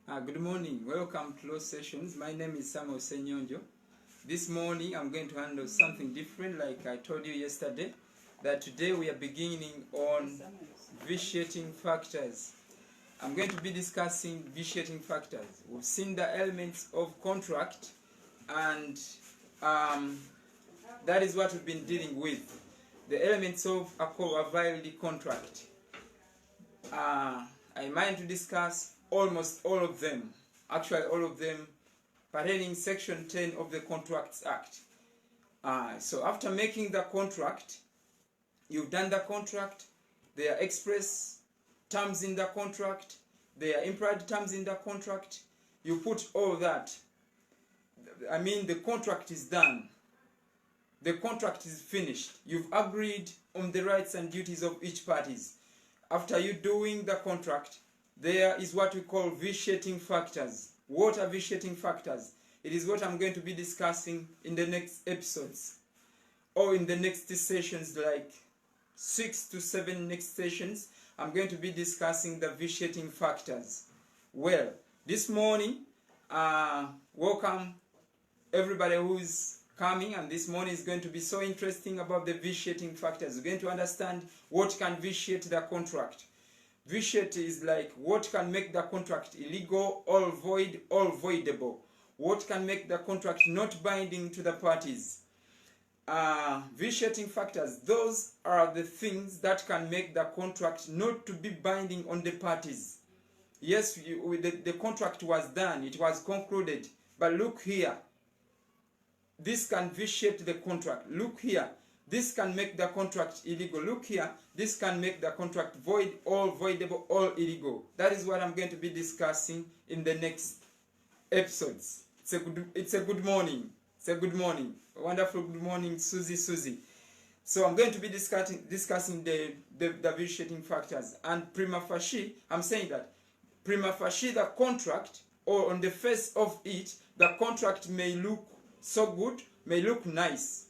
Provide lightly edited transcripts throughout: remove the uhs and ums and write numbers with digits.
Good morning. Welcome to Law Sessions. My name is Samuel Senyonjo. This morning I'm going to handle something different, like I told you yesterday, that today we are beginning on vitiating factors. I'm going to be discussing vitiating factors. We've seen the elements of contract, and that is what we've been dealing with. The elements of a valid contract. I mind to discuss almost all of them, actually all of them, pertaining Section 10 of the Contracts Act. So after making the contract, you've done the contract, there are express terms in the contract, there are implied terms in the contract, you put all that. The contract is done. The contract is finished. You've agreed on the rights and duties of each parties. After you doing the contract, there is what we call vitiating factors. What are vitiating factors? It is what I'm going to be discussing in the next episodes, or in the next sessions, like 6 to 7 next sessions. I'm going to be discussing the vitiating factors. Well, this morning, welcome everybody who's coming, and this morning is going to be so interesting about the vitiating factors. We're going to understand what can vitiate the contract. Vitiate is like what can make the contract illegal, or void, or voidable. What can make the contract not binding to the parties. Vitiating factors, those are the things that can make the contract not to be binding on the parties. Yes, the contract was done, it was concluded, but look here, this can vitiate the contract. Look here, this can make the contract illegal. Look here, this can make the contract void, or voidable, or illegal. That is what I'm going to be discussing in the next episodes. It's a good morning. It's a good morning. A wonderful good morning, Susie. So I'm going to be discussing the vitiating factors. And prima facie, I'm saying that prima facie the contract, or on the face of it, the contract may look so good, may look nice.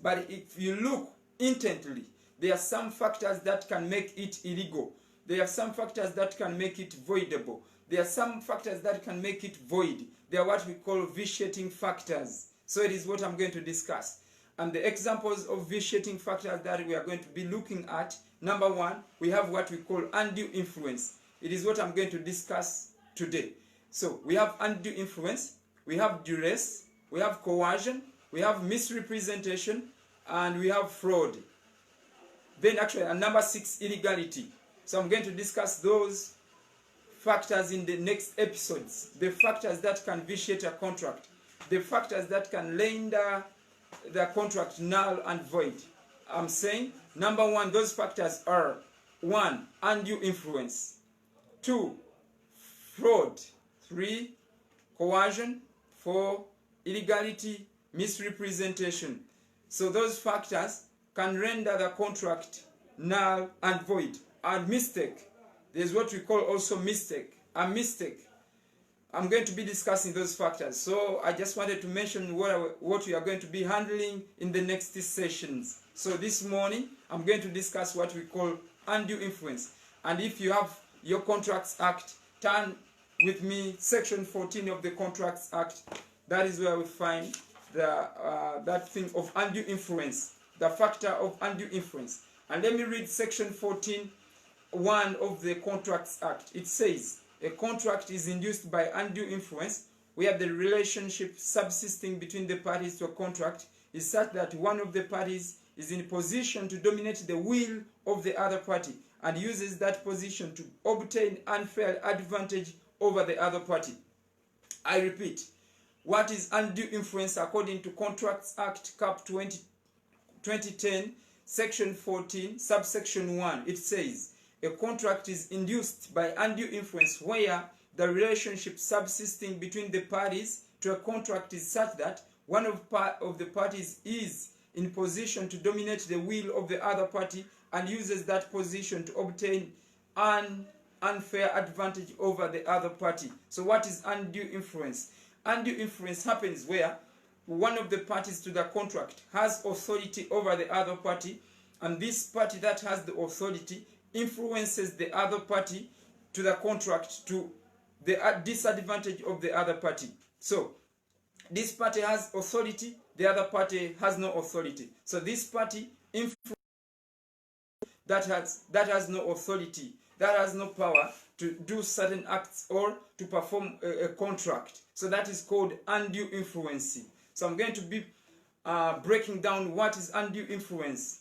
But if you look intently, there are some factors that can make it illegal. There are some factors that can make it voidable. There are some factors that can make it void. They are what we call vitiating factors. So it is what I'm going to discuss. And the examples of vitiating factors that we are going to be looking at, number one, we have what we call undue influence. It is what I'm going to discuss today. So we have undue influence, we have duress, we have coercion, we have misrepresentation, and we have fraud. Then actually, number 6, illegality. So I'm going to discuss those factors in the next episodes. The factors that can vitiate a contract. The factors that can render the contract null and void. I'm saying, number 1, those factors are 1, undue influence. 2, fraud. 3, coercion. 4, illegality, misrepresentation. So those factors can render the contract null and void. And mistake, there's what we call also mistake. A mistake. I'm going to be discussing those factors. So I just wanted to mention what we are going to be handling in the next sessions. So this morning, I'm going to discuss what we call undue influence. And if you have your Contracts Act, turn with me, Section 14 of the Contracts Act. That is where we find that thing of undue influence, the factor of undue influence. And let me read Section 14(1) of the Contracts Act. It says, a contract is induced by undue influence where the relationship subsisting between the parties to a contract is such that one of the parties is in position to dominate the will of the other party and uses that position to obtain unfair advantage over the other party. I repeat, what is undue influence according to Contracts Act Cap 2010, Section 14, subsection 1? It says, a contract is induced by undue influence where the relationship subsisting between the parties to a contract is such that one of the parties is in position to dominate the will of the other party and uses that position to obtain an unfair advantage over the other party. So what is undue influence? Undue influence happens where one of the parties to the contract has authority over the other party, and this party that has the authority influences the other party to the contract to the disadvantage of the other party. So this party has authority, the other party has no authority. So this party that has no authority, that has no power to do certain acts or to perform a contract. So that is called undue influence. So I'm going to be breaking down what is undue influence.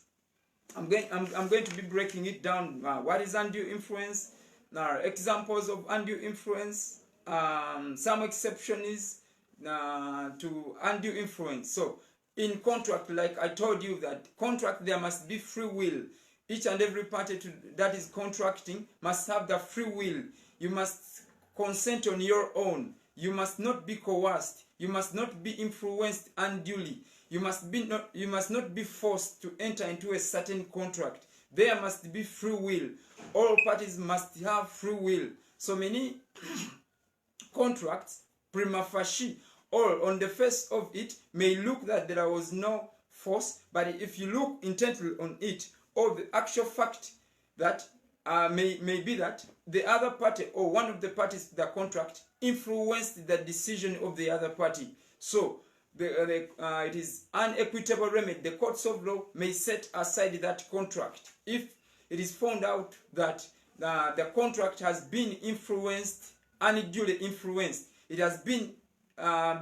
I'm going to be breaking it down. What is undue influence? Now, examples of undue influence. Some exceptions to undue influence. So, in contract, like I told you that contract, there must be free will. Each and every party that is contracting must have the free will. You must consent on your own. You must not be coerced. You must not be influenced unduly. You must not be forced to enter into a certain contract. There must be free will. All parties must have free will. So many contracts, prima facie, or on the face of it, may look that there was no force, but if you look intently on it, or the actual fact that may be that the other party or one of the parties to the contract influenced the decision of the other party. So it is an equitable remedy. The courts of law may set aside that contract if it is found out that the contract has been influenced, unduly influenced. It has been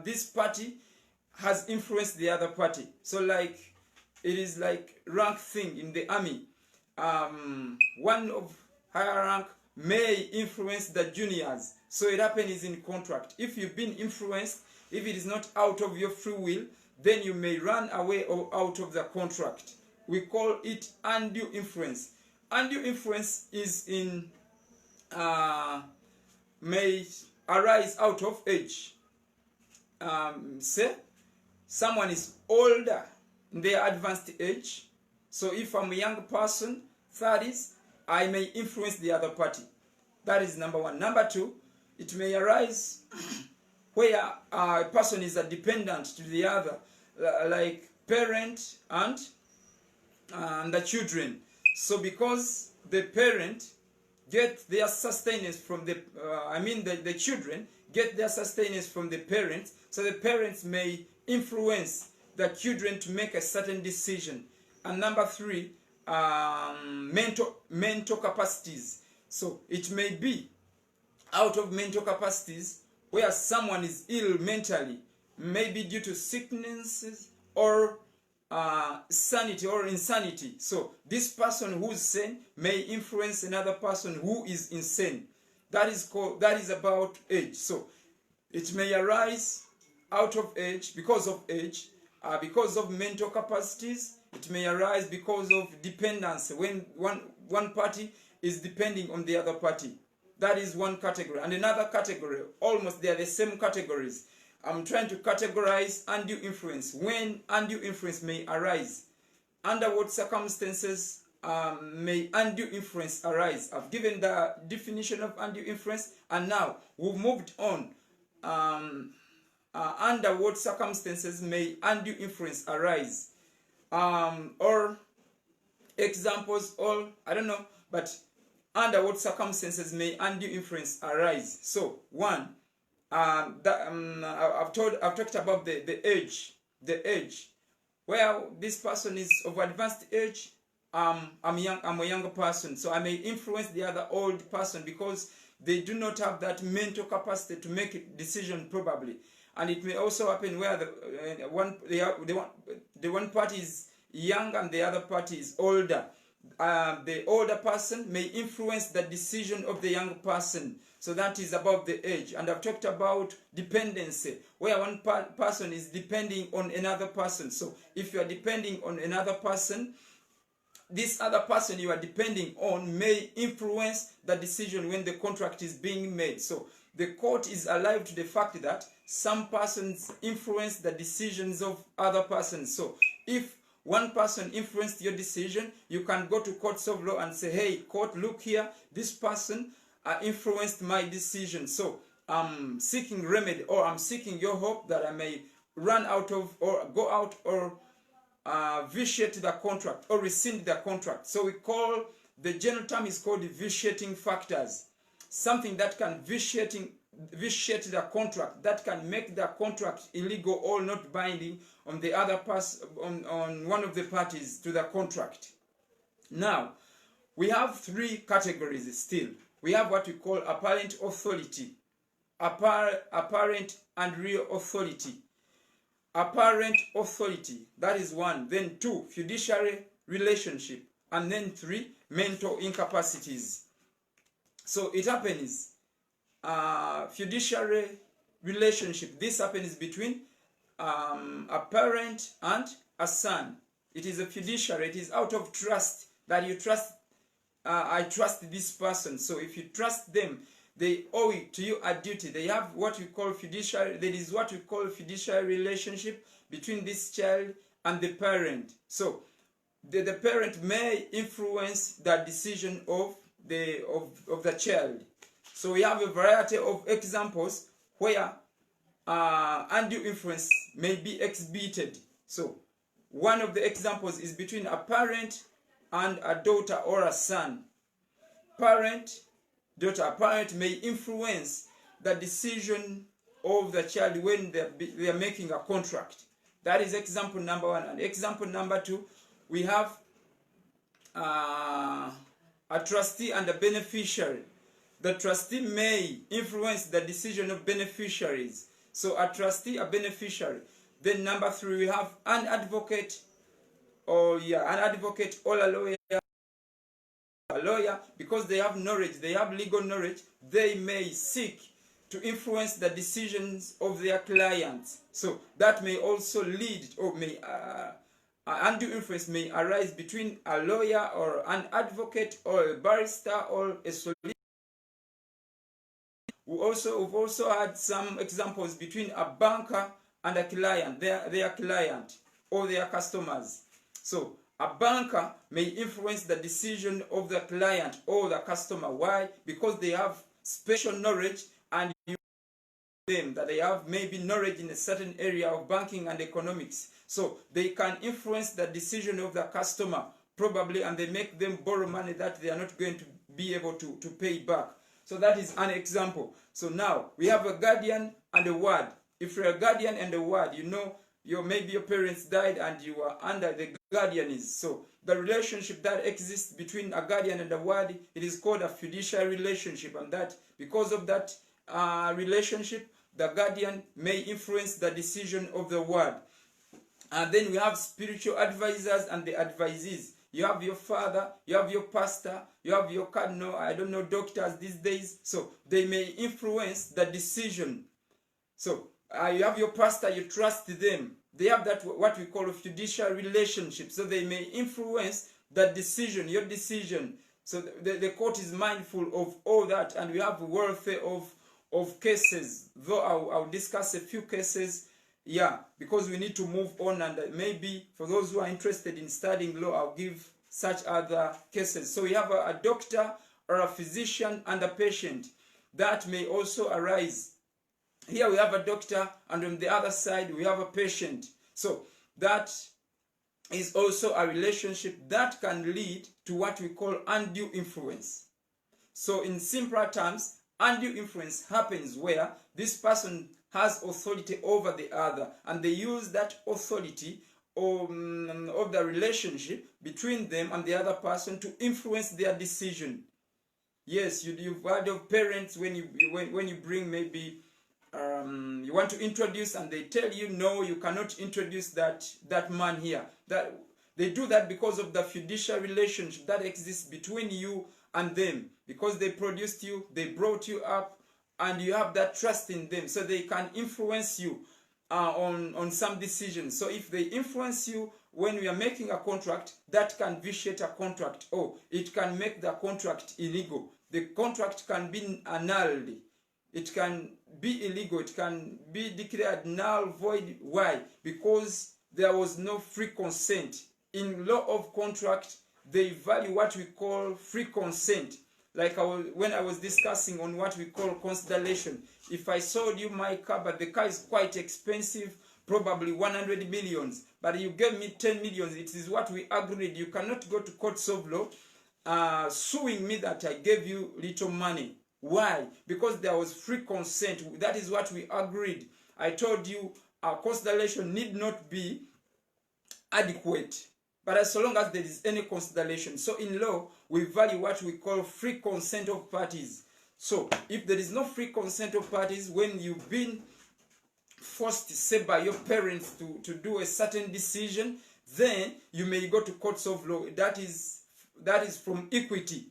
this party has influenced the other party. So like it is like rank thing in the army. One of higher rank may influence the juniors. So it happens in contract. If you've been influenced, if it is not out of your free will, then you may run away or out of the contract. We call it undue influence. Undue influence is may arise out of age. Say someone is older in their advanced age. So if I'm a young person, 30s, I may influence the other party. That is number one. Number two, it may arise where a person is a dependent to the other, like parent and the children. So because the parent get their sustenance from the, the children get their sustenance from the parents, so the parents may influence the children to make a certain decision. And number three, mental capacities. So it may be out of mental capacities where someone is ill mentally, maybe due to sicknesses or sanity or insanity. So this person who is sane may influence another person who is insane. That is about age. So it may arise out of age, because of age, because of mental capacities. It may arise because of dependence, when one party is depending on the other party. That is one category. And another category, almost they are the same categories. I'm trying to categorize undue influence. When undue influence may arise, under what circumstances may undue influence arise? I've given the definition of undue influence, and now we've moved on. Under what circumstances may undue influence arise? Or examples, or I don't know, but under what circumstances may undue influence arise? So one, I've talked about the age, where this person is of advanced age. I'm a younger person, so I may influence the other old person because they do not have that mental capacity to make a decision probably. And it may also happen where the one party is young and the other party is older. The older person may influence the decision of the young person. So that is about the age. And I've talked about dependency, where one person is depending on another person. So if you are depending on another person, this other person you are depending on may influence the decision when the contract is being made. So the court is alive to the fact that some persons influence the decisions of other persons. So if one person influenced your decision, you can go to courts of law and say, hey, court, look here, this person influenced my decision. So I'm seeking remedy, or I'm seeking your help that I may run out of, or go out, or vitiate the contract, or rescind the contract. So we call, the general term is called vitiating factors. Something that can vitiate vitiate the contract, that can make the contract illegal or not binding on the other on one of the parties to the contract. Now, we have three categories still. We have what we call apparent authority, apparent and real authority. Apparent authority, that is one. Then two, fiduciary relationship. And then three, mental incapacities. So it happens, fiduciary relationship. This happens between a parent and a son. It is a fiduciary. It is out of trust, that you trust, I trust this person. So if you trust them, they owe to you a duty. They have what we call fiduciary. There is what we call fiduciary relationship between this child and the parent. So the parent may influence the decision of the child. So we have a variety of examples where undue influence may be exhibited. So one of the examples is between a parent and a daughter or a son. Parent, daughter. A parent may influence the decision of the child when they are making a contract. That is example number one. And example number two, we have a trustee and a beneficiary. The trustee may influence the decision of beneficiaries. So a trustee, a beneficiary. Then number three, we have an advocate, or a lawyer. A lawyer, because they have knowledge, they have legal knowledge, they may seek to influence the decisions of their clients. So that may also lead, or may undue influence may arise between a lawyer or an advocate or a barrister or a solicitor. We've also had some examples between a banker and a client, their client or their customers. So a banker may influence the decision of the client or the customer. Why? Because they have special knowledge, and you them that they have maybe knowledge in a certain area of banking and economics. So they can influence the decision of the customer probably, and they make them borrow money that they are not going to be able to pay back. So that is an example. So now we have a guardian and a ward. If you're a guardian and a ward, you know, maybe your parents died and you are under the guardianage. So the relationship that exists between a guardian and a ward, it is called a fiduciary relationship. And that, because of that relationship, the guardian may influence the decision of the ward. And then we have spiritual advisors and the advisees. You have your father, you have your pastor, you have your cardinal, I don't know, doctors these days. So they may influence the decision. So you have your pastor, you trust them. They have that, what we call a fiduciary relationship. So they may influence the decision, your decision. So the court is mindful of all that. And we have a wealth of cases. Though I'll discuss a few cases, yeah, because we need to move on. And maybe for those who are interested in studying law, I'll give such other cases. So we have a doctor or a physician and a patient. That may also arise. Here we have a doctor, and on the other side we have a patient. So that is also a relationship that can lead to what we call undue influence. So in simpler terms, undue influence happens where this person has authority over the other, and they use that authority of the relationship between them and the other person to influence their decision. Yes, you've heard of parents when you bring maybe you want to introduce, and they tell you, no, you cannot introduce that man here. That they do that because of the fiduciary relationship that exists between you and them, because they produced you, they brought you up, and you have that trust in them, so they can influence you on some decisions. So if they influence you when we are making a contract, that can vitiate a contract, or it can make the contract illegal. The contract can be annulled. It can be illegal. It can be declared null, void. Why? Because there was no free consent. In law of contract, they value what we call free consent. Like when I was discussing on what we call consideration. If I sold you my car, but the car is quite expensive, probably 100 millions, but you gave me 10 millions, it is what we agreed. You cannot go to courts of law suing me that I gave you little money. Why? Because there was free consent. That is what we agreed. I told you our consideration need not be adequate, but as long as there is any consideration. So in law, we value what we call free consent of parties. So if there is no free consent of parties, when you've been forced, say, by your parents to do a certain decision, then you may go to courts of law. That is from equity.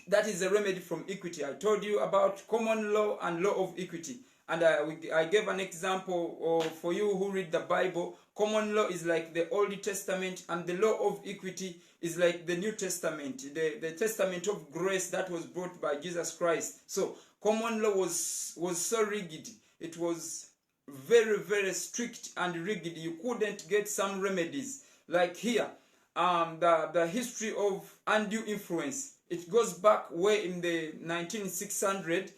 That is a remedy from equity. I told you about common law and law of equity. And I gave an example for you who read the Bible. Common law is like the Old Testament, and the law of equity is like the New Testament, the testament of grace that was brought by Jesus Christ. So common law was so rigid. It was very, very strict and rigid. You couldn't get some remedies. Like here, the history of undue influence. It goes back way in the 1900s.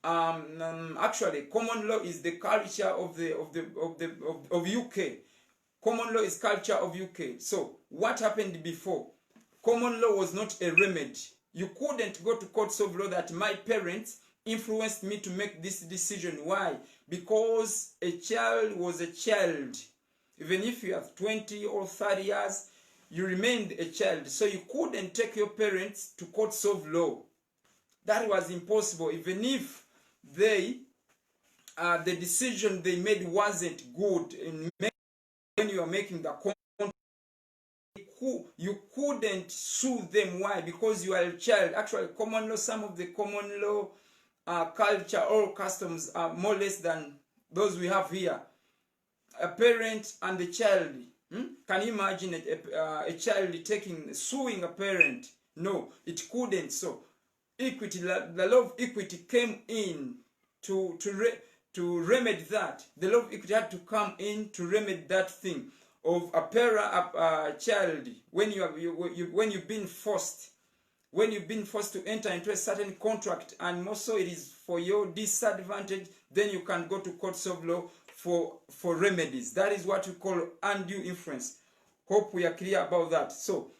Actually, common law is the culture of UK. Common law is culture of UK. So what happened before? Common law was not a remedy. You couldn't go to courts of law that my parents influenced me to make this decision. Why? Because a child was a child. Even if you have 20 or 30 years, you remained a child. So you couldn't take your parents to courts of law. That was impossible. Even if the decision they made wasn't good when you are making the contract, you couldn't sue them. Why? Because you are a child. Actually, common law, some of the common law culture or customs are more or less than those we have here. A parent and a child. Can you imagine a child suing a parent? No, it couldn't. So equity, the law of equity came in to remedy that. The law of equity had to come in to remedy that thing of a child when you've been forced to enter into a certain contract, and more so it is for your disadvantage. Then you can go to courts of law for remedies. That is what we call undue influence. Hope we are clear about that. So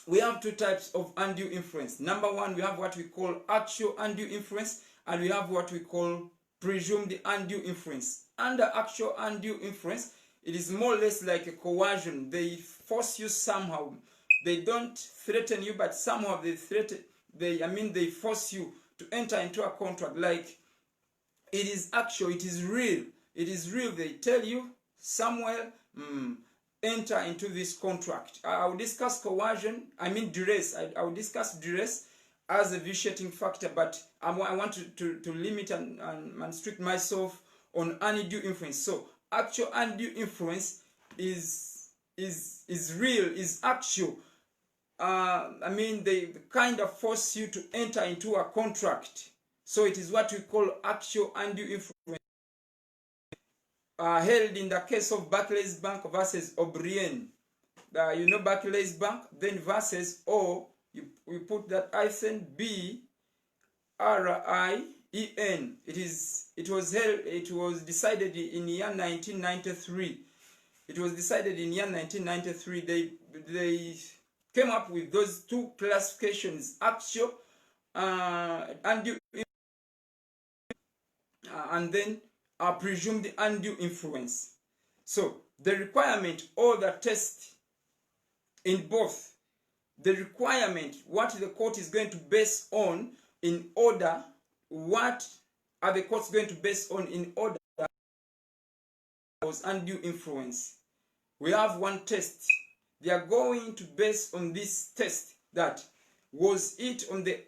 we have two types of undue influence. Number one, we have what we call actual undue influence, and we have what we call presumed undue influence. Under actual undue influence, it is more or less like a coercion. They force you somehow. They don't threaten you, but somehow they force you to enter into a contract. Like, it is actual, it is real. It is real. They tell you, Samuel, enter into this contract. I will discuss coercion, duress. I will discuss duress as a vitiating factor, but I want to limit and restrict myself on undue influence. So actual undue influence is real, is actual. They kind of force you to enter into a contract. So it is what we call actual undue influence. Held in the case of Barclays Bank versus O'Brien. Barclays Bank, then versus O, we put that hyphen B-R-I-E-N. It was decided in year 1993. It was decided in year 1993. They came up with those two classifications, actual undue and then presumed undue influence. So the requirement or the test in both, the requirement, what the court is going to base on in order, what are the courts going to base on in order was undue influence. We have one test. They are going to base on this test that was it on the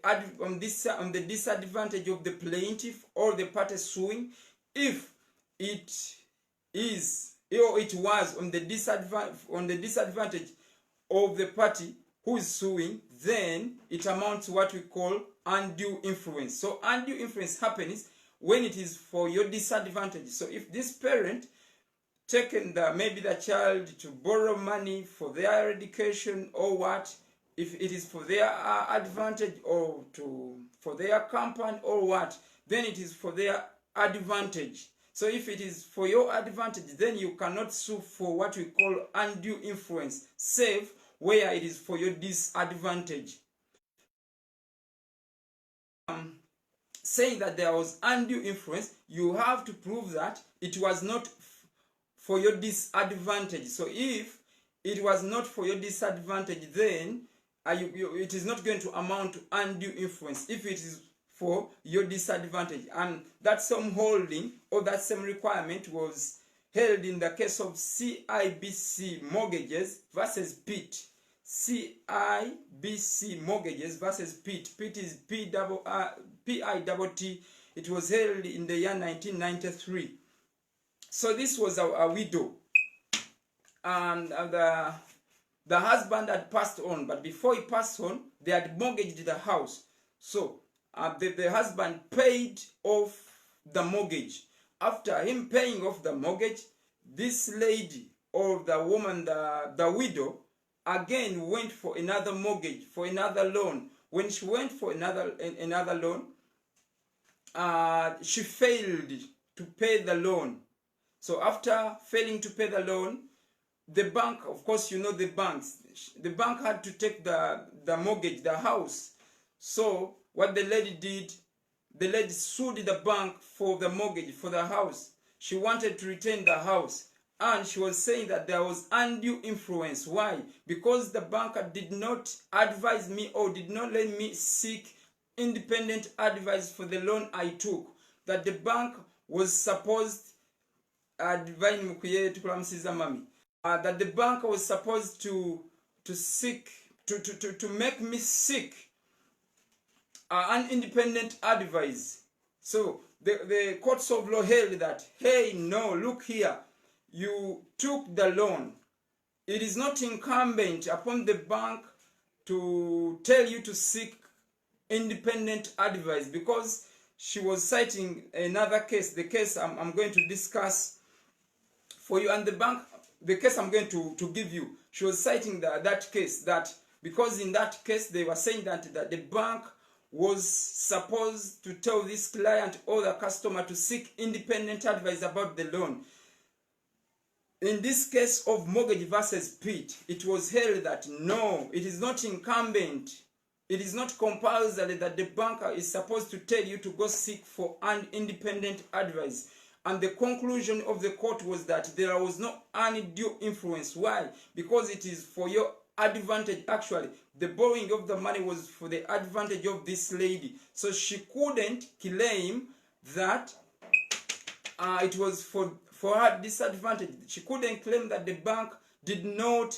disadvantage of the plaintiff or the party suing. If it is or it was on the disadvantage of the party who is suing, then it amounts to what we call undue influence. So undue influence happens when it is for your disadvantage. So if this parent taken maybe the child to borrow money for their education or what, if it is for their advantage or for their company or what, then it is for their advantage. So if it is for your advantage, then you cannot sue for what we call undue influence, save where it is for your disadvantage. saying that there was undue influence, you have to prove that it was not for your disadvantage. So if it was not for your disadvantage, then it is not going to amount to undue influence if it is for your disadvantage. And that same holding or that same requirement was held in the case of CIBC mortgages versus Pitt. CIBC mortgages versus Pitt. Pitt is P-I-T-T. It was held in the year 1993. So this was a widow, and the husband had passed on, but before he passed on, they had mortgaged the house. So the husband paid off the mortgage. After him paying off the mortgage, this lady or the woman, the widow, again went for another mortgage, for another loan. When she went for another loan, she failed to pay the loan. So after failing to pay the loan, the bank, of course, you know the banks, the bank had to take the mortgage, the house. So what the lady did, the lady sued the bank for the mortgage, for the house. She wanted to retain the house. And she was saying that there was undue influence. Why? Because the banker did not advise me or did not let me seek independent advice for the loan I took. That the bank was supposed that the bank was supposed to make me seek an independent advice. So the courts of law held that, hey, no, look here, you took the loan. It is not incumbent upon the bank to tell you to seek independent advice, because she was citing another case, the case I'm going to discuss for you, and the case I'm going to give you. She was citing that case, that because in that case they were saying that the bank was supposed to tell this client or the customer to seek independent advice about the loan. In this case of mortgage versus Pitt, it was held that no, it is not incumbent, it is not compulsory that the banker is supposed to tell you to go seek for an independent advice. And the conclusion of the court was that there was no undue influence. Why? Because it is for your advantage. Actually, the borrowing of the money was for the advantage of this lady. So she couldn't claim that it was for her disadvantage. She couldn't claim that the bank did not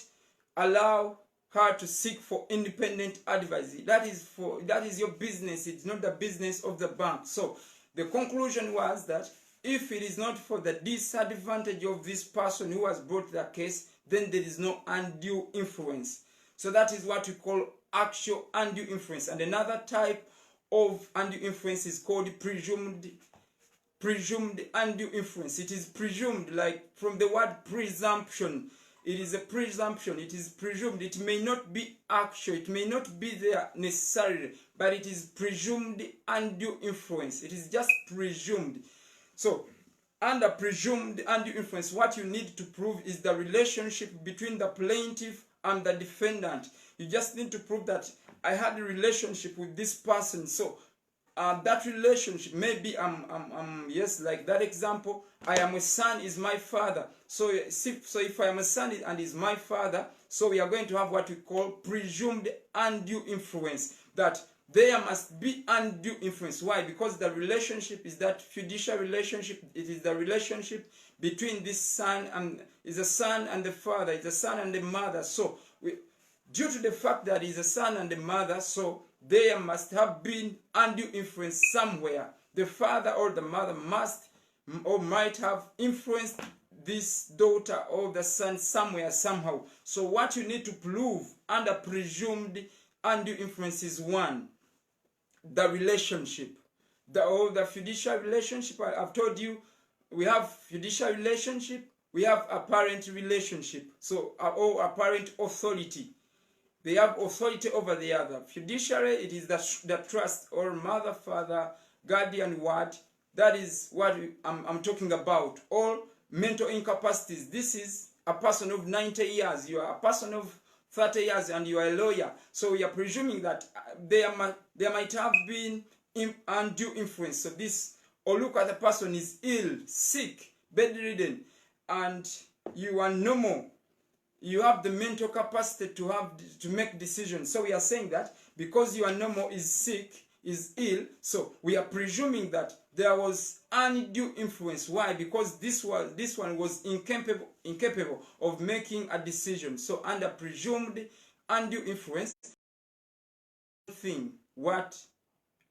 allow her to seek for independent advice. That is your business. It's not the business of the bank. So the conclusion was that if it is not for the disadvantage of this person who has brought the case, then there is no undue influence. So that is what we call actual undue influence. And another type of undue influence is called presumed undue influence. It is presumed, like from the word presumption. It is a presumption. It is presumed. It may not be actual. It may not be there necessarily, but it is presumed undue influence. It is just presumed. So, under presumed undue influence, what you need to prove is the relationship between the plaintiff and the defendant. You just need to prove that I had a relationship with this person. So, that relationship, maybe yes, like that example, I am a son, is my father. So if I am a son and is my father, so we are going to have what we call presumed undue influence. That there must be undue influence. Why? Because the relationship is that fiduciary relationship. It is the relationship between this son and is a son and the father. It's a son and the mother. So due to the fact that he's a son and the mother, so there must have been undue influence somewhere. The father or the mother must or might have influenced this daughter or the son somewhere, somehow. So what you need to prove under presumed undue influence is one, the relationship. The fiduciary relationship, I've told you, we have fiduciary relationship, we have apparent relationship. So, or apparent authority. They have authority over the other. Fiduciary, it is the trust or mother, father, guardian word. That is what I'm talking about. All mental incapacities. This is a person of 90 years. You are a person of 30 years and you are a lawyer. So we are presuming that there might have been undue influence. So this, or look at the person is ill, sick, bedridden, and you are normal. You have the mental capacity to make decisions. So we are saying that because you are normal, is sick, is ill, so we are presuming that there was undue influence. Why? Because this one was incapable of making a decision. So under presumed undue influence, thing, what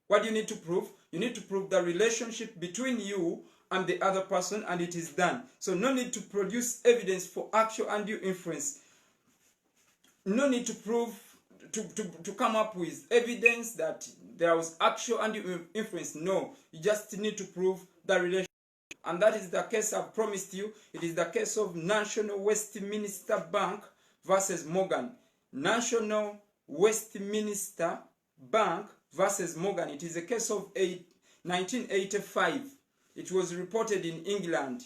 do you need to prove? You need to prove the relationship between you and the other person, and it is done. So no need to produce evidence for actual undue influence. No need to prove, to come up with evidence that there was actual undue influence. No, you just need to prove the relationship. And that is the case I've promised you. It is the case of National Westminster Bank versus Morgan. National Westminster Bank versus Morgan. It is a case of 1985. It was reported in England.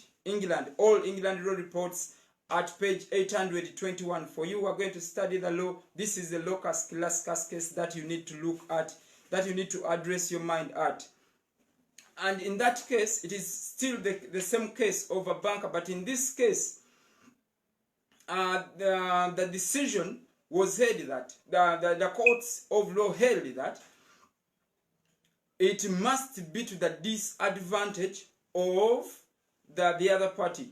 All England law reports at page 821. For you who are going to study the law, this is the locus classicus case that you need to look at, that you need to address your mind at. And in that case, it is still the same case of a banker, but in this case, the decision was held that, the courts of law held that it must be to the disadvantage of the other party,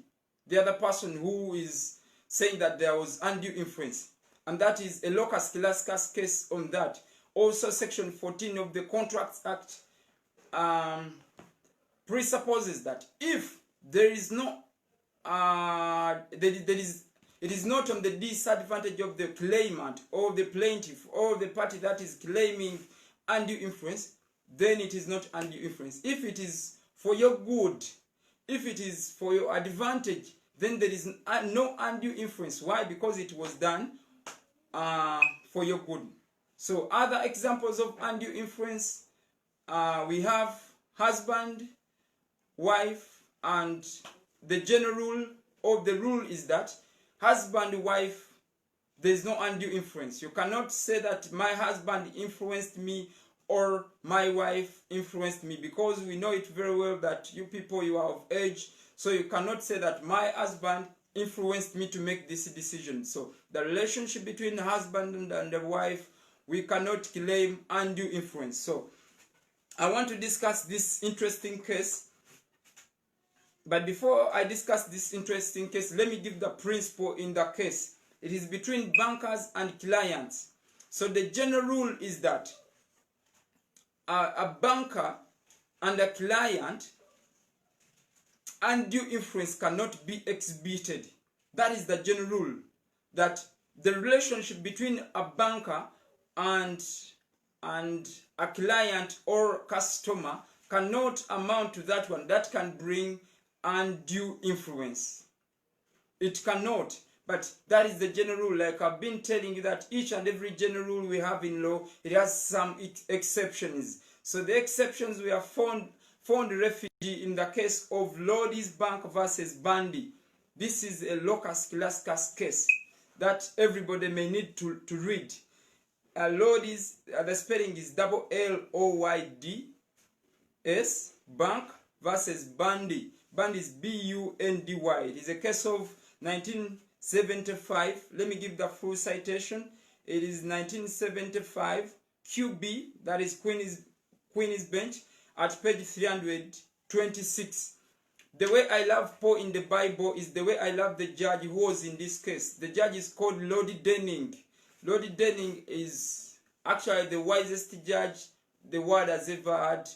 the other person who is saying that there was undue influence. And that is a locus classicus case on that. Also, Section 14 of the Contracts Act presupposes that if there is no, it is not on the disadvantage of the claimant or the plaintiff or the party that is claiming undue influence, then it is not undue influence. If it is for your good, if it is for your advantage, then there is no undue influence. Why? Because it was done for your good. So other examples of undue influence, we have husband, wife, and the general rule of the rule is that husband, wife, there is no undue influence. You cannot say that my husband influenced me or my wife influenced me, because we know it very well that you people, you are of age, so you cannot say that my husband influenced me to make this decision. So the relationship between the husband and the wife, we cannot claim undue influence. So I want to discuss this interesting case. But before I discuss this interesting case, let me give the principle in the case. It is between bankers and clients. So the general rule is that a banker and a client, undue influence cannot be exhibited. That is the general rule. That the relationship between a banker and a client or customer cannot amount to that one. That can bring undue influence. It cannot. But that is the general rule. Like I've been telling you that each and every general rule we have in law, it has some exceptions. So the exceptions we have found refugee in the case of Lloyds Bank versus Bundy. This is a locus classicus case that everybody may need to read. Lloyds, the spelling is Lloyds, Bank versus Bundy. Bundy is Bundy. It is a case of 1975. Let me give the full citation. It is 1975 QB, that is Queen's Bench, at page 326. The way I love Paul in the Bible is the way I love the judge who was in this case. The judge is called Lord Denning. Lord Denning is actually the wisest judge the world has ever had.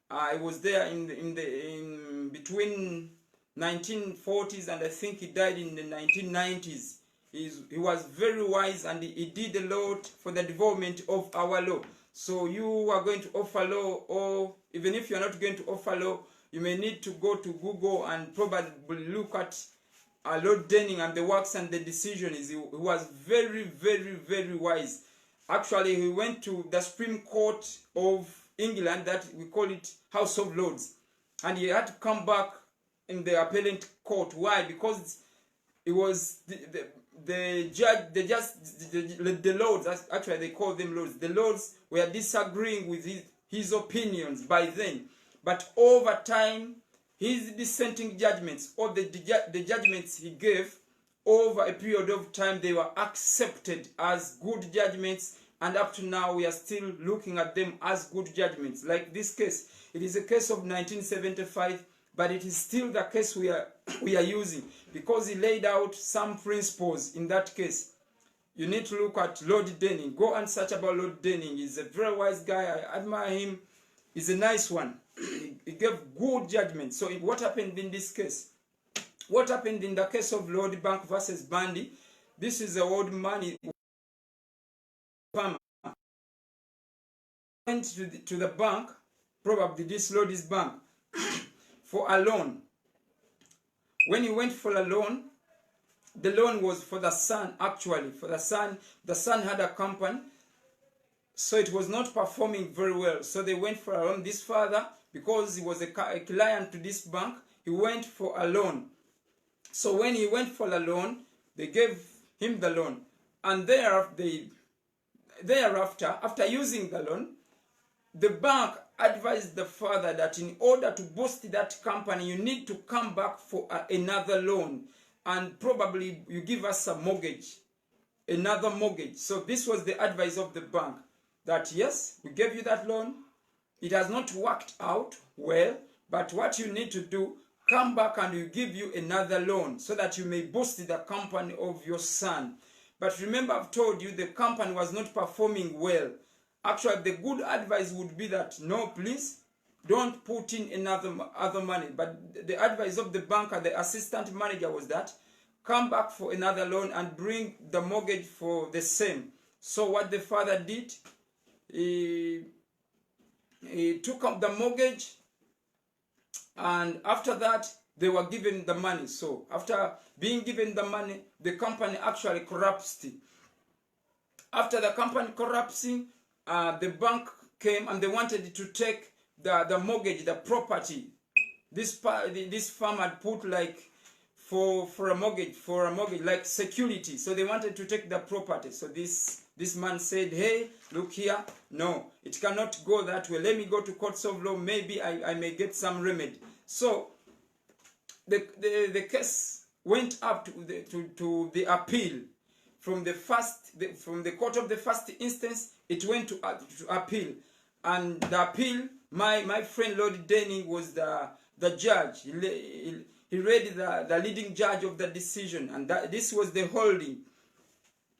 I was there in between 1940s and I think he died in the 1990s. He was very wise and he did a lot for the development of our law. So you are going to offer law, or even if you are not going to offer law, you may need to go to Google and probably look at Lord Denning and the works and the decisions. He was very, very, very wise. Actually, he went to the Supreme Court of England, that we call it House of Lords, and he had to come back in the appellate court. Why? Because it was the lords, actually they call them lords. The lords were disagreeing with his opinions by then. But over time, his dissenting judgments, or the judgments he gave over a period of time, they were accepted as good judgments, and up to now we are still looking at them as good judgments. Like this case, it is a case of 1975, but it is still the case we are using, because he laid out some principles in that case. You need to look at Lord Denning. Go and search about Lord Denning. He's a very wise guy. I admire him. He's a nice one. He gave good judgment. So what happened in this case? What happened in the case of Lord Bank versus Bandy? This is the old money. Went to the bank, probably this Lord's bank, for a loan. When he went for a loan, the loan was for the son, actually. For the son had a company, so it was not performing very well. So they went for a loan. This father, because he was a client to this bank, he went for a loan. So when he went for a loan, they gave him the loan. And thereafter, after using the loan, the bank advised the father that in order to boost that company, you need to come back for another loan. And probably you give us a mortgage, another mortgage. So this was the advice of the bank, that yes, we gave you that loan. It has not worked out well, but what you need to do, come back and we give you another loan so that you may boost the company of your son. But remember, I've told you the company was not performing well. Actually, the good advice would be that, no, please, don't put in other money. But the advice of the banker, the assistant manager, was that come back for another loan and bring the mortgage for the same. So what the father did, he took up the mortgage, and after that, they were given the money. So after being given the money, the company actually collapsed. After the company collapsing, the bank came and they wanted to take the mortgage, the property. This farm had put like for a mortgage, like security. So they wanted to take the property. So this man said, hey, look here, no, it cannot go that way. Let me go to courts of law. Maybe I may get some remedy. So the case went up to the appeal. From the court of the first instance, it went to appeal. And the appeal, my friend Lord Denning was the judge. He read the leading judge of the decision, and this was the holding.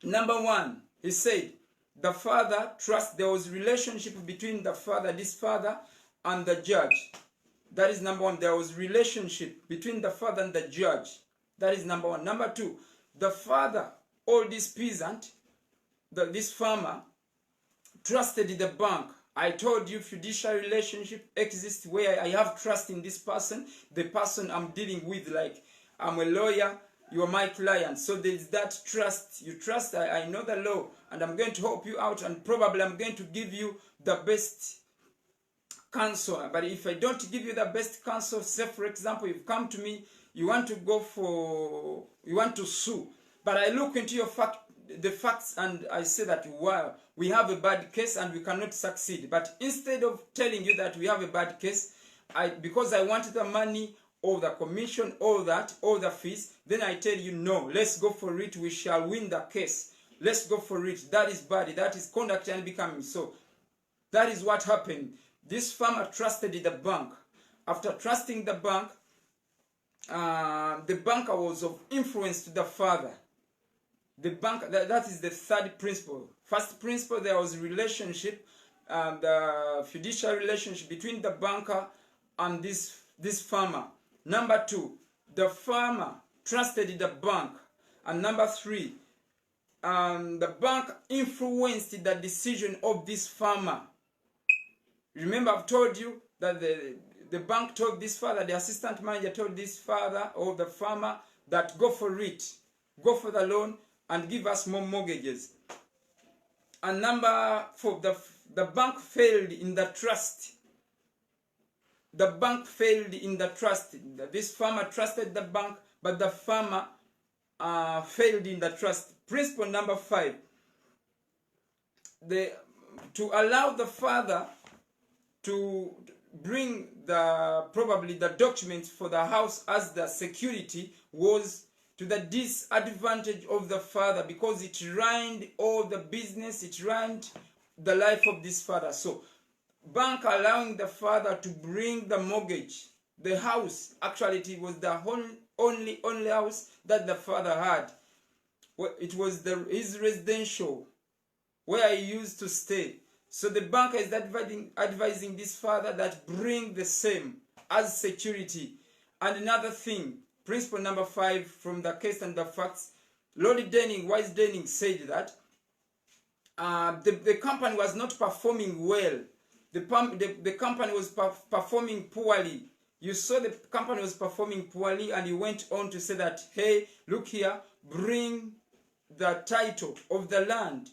Number one, he said, the father trust, there was relationship between this father and the judge. That is number one. There was relationship between the father and the judge. That is number one. Number two, the father, all this peasant, this farmer, trusted the bank. I told you fiduciary relationship exists where I have trust in this person, the person I'm dealing with, like I'm a lawyer, you are my client. So there's that trust. You trust, I know the law, and I'm going to help you out, and probably I'm going to give you the best counsel. But if I don't give you the best counsel, say for example, you've come to me, you want to sue, but I look into the facts and I say that, wow, we have a bad case and we cannot succeed. But instead of telling you that we have a bad case, because I want the money or the commission or the fees, then I tell you, no, let's go for it, we shall win the case. Let's go for it. That is bad. That is conduct and becoming. So that is what happened. This farmer trusted the bank. After trusting the bank, the banker was of influence to the father. The bank, that is the third principle. First principle, there was relationship, the fiduciary relationship between the banker and this farmer. Number two, the farmer trusted the bank. And number three, the bank influenced the decision of this farmer. Remember, I've told you that the bank told this father, the assistant manager told this father or the farmer that go for it, go for the loan and give us more mortgages. And number four, the bank failed in the trust. The bank failed in the trust. This farmer trusted the bank, but the farmer failed in the trust. Principle number 5, to allow the father to bring probably the documents for the house as the security was to the disadvantage of the father, because it ruined all the business, it ruined the life of this father. So bank allowing the father to bring the mortgage, the house, actually it was the only house that the father had. It was his residential where he used to stay. So the banker is advising this father that bring the same as security. And another thing, principle number 5 from the case and the facts, Lord Denning, Wise Denning said that the company was not performing well. The company was performing poorly. You saw the company was performing poorly, and he went on to say that, hey, look here, bring the title of the land,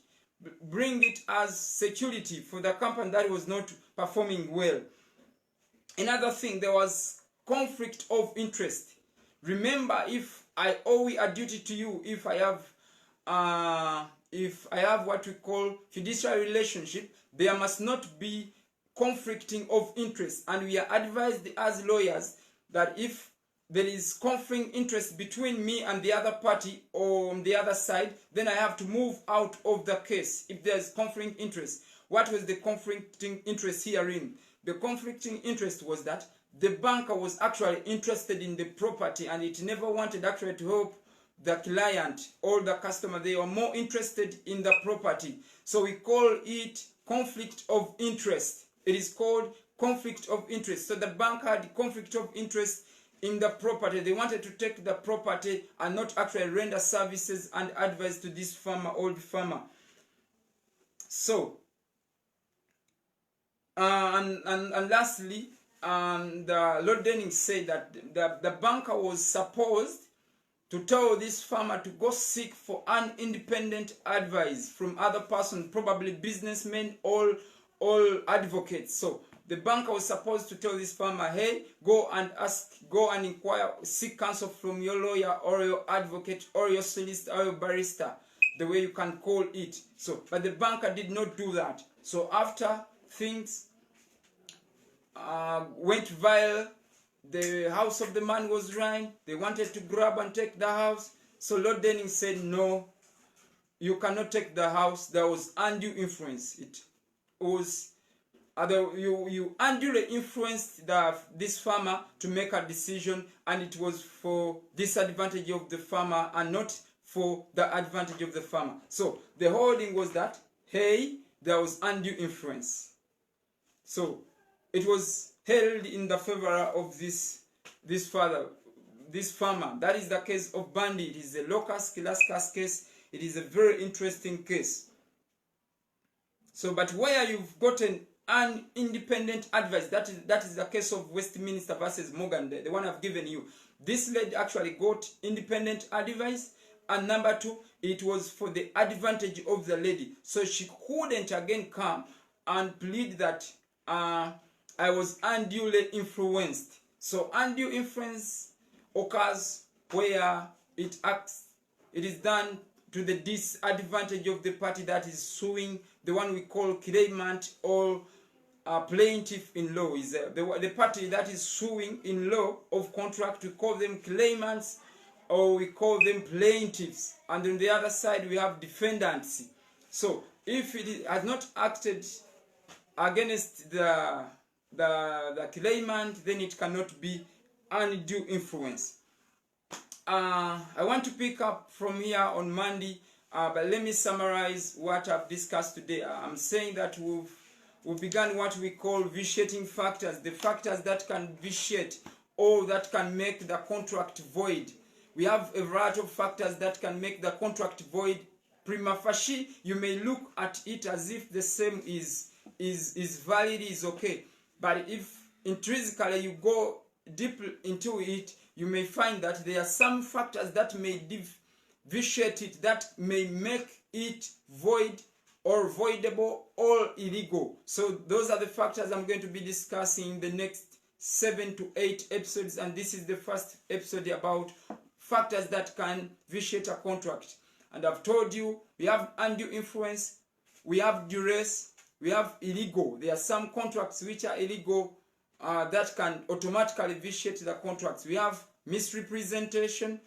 bring it as security for the company that was not performing well. Another thing, there was conflict of interest. Remember, if I owe a duty to you, if I have what we call fiduciary relationship, there must not be conflicting of interest. And we are advised as lawyers that if there is conflicting interest between me and the other party or on the other side, then I have to move out of the case if there is conflicting interest. What was the conflicting interest herein? The conflicting interest was that the banker was actually interested in the property, and it never wanted actually to help the client or the customer. They were more interested in the property. So we call it conflict of interest. It is called conflict of interest. So the bank had conflict of interest in the property. They wanted to take the property and not actually render services and advice to this farmer, old farmer. So, and lastly, the Lord Denning said that the banker was supposed to tell this farmer to go seek for an independent advice from other person, probably businessmen or advocates. So the banker was supposed to tell this farmer, hey, go and inquire, seek counsel from your lawyer or your advocate or your solicitor or your barrister, the way you can call it. So, but the banker did not do that. So after things went viral, the house of the man was ruined. They wanted to grab and take the house. So Lord Denning said, no, you cannot take the house. There was undue influence. It was you unduly influenced this farmer to make a decision, and it was for disadvantage of the farmer and not for the advantage of the farmer. So the holding was that, hey, there was undue influence. So it was held in the favor of this farmer. That is the case of Bundy. It is a locus classicus case. It is a very interesting case. So, but where you've gotten an independent advice, that is the case of Westminster versus Morgan, the one I've given you. This lady actually got independent advice, and number 2, it was for the advantage of the lady. So she couldn't again come and plead that I was unduly influenced. So undue influence occurs where it is done to the disadvantage of the party that is suing, the one we call claimant or plaintiff in law. Is the party that is suing in law of contract, we call them claimants or we call them plaintiffs. And on the other side we have defendants. So if it has not acted against the claimant, then it cannot be undue influence. I want to pick up from here on Monday, but let me summarize what I've discussed today. I'm saying that we've begun what we call vitiating factors, the factors that can vitiate or that can make the contract void. We have a variety of factors that can make the contract void. Prima facie, you may look at it as if the same is valid, is okay. But if intrinsically you go deep into it, you may find that there are some factors that may vitiate it, that may make it void or voidable or illegal. So those are the factors I'm going to be discussing in the next 7 to 8 episodes, and this is the first episode about factors that can vitiate a contract. And I've told you, we have undue influence, we have duress, we have illegal. There are some contracts which are illegal that can automatically vitiate the contracts. We have misrepresentation,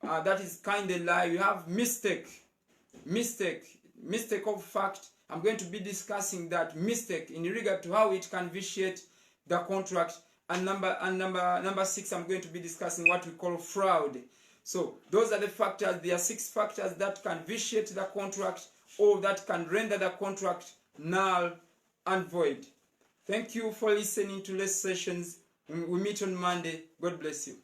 that is kind of lie. We have mistake of fact. I'm going to be discussing that mistake in regard to how it can vitiate the contract. And number 6, I'm going to be discussing what we call fraud. So those are the factors. There are 6 factors that can vitiate the contract or that can render the contract null and void. Thank you for listening to less sessions. We meet on Monday. God bless you.